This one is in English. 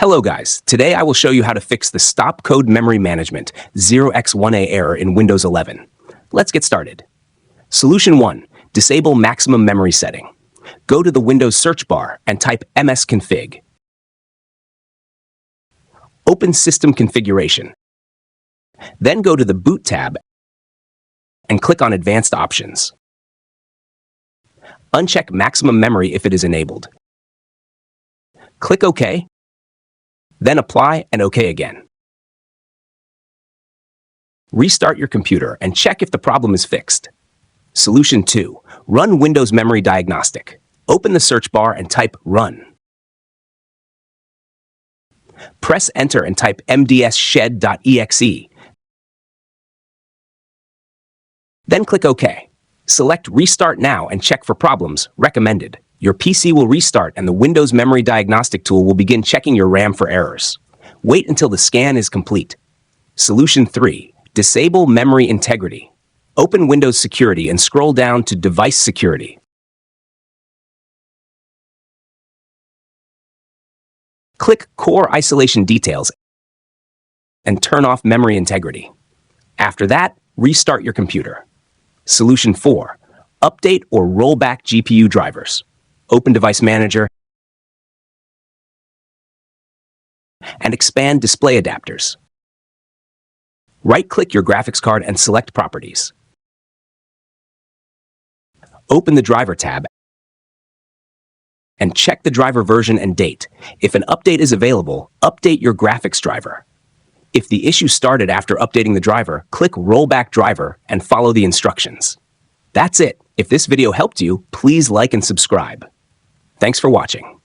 Hello guys, today I will show you how to fix the Stop Code Memory Management 0x1A error in Windows 11. Let's get started. Solution 1. Disable Maximum Memory Setting. Go to the Windows search bar and type msconfig. Open System Configuration. Then go to the Boot tab and click on Advanced Options. Uncheck Maximum Memory if it is enabled. Click OK. Then apply and OK again. Restart your computer and check if the problem is fixed. Solution 2. Run Windows Memory Diagnostic. Open the search bar and type Run. Press Enter and type mdsshed.exe. Then click OK. Select Restart Now and check for problems. Recommended. Your PC will restart and the Windows Memory Diagnostic tool will begin checking your RAM for errors. Wait until the scan is complete. Solution 3. Disable Memory Integrity. Open Windows Security and scroll down to Device Security. Click Core Isolation Details and turn off Memory Integrity. After that, restart your computer. Solution 4. Update or roll back GPU drivers. Open Device Manager and expand Display Adapters. Right-click your graphics card and select Properties. Open the Driver tab and check the driver version and date. If an update is available, update your graphics driver. If the issue started after updating the driver, click Rollback Driver and follow the instructions. That's it. If this video helped you, please like and subscribe. Thanks for watching.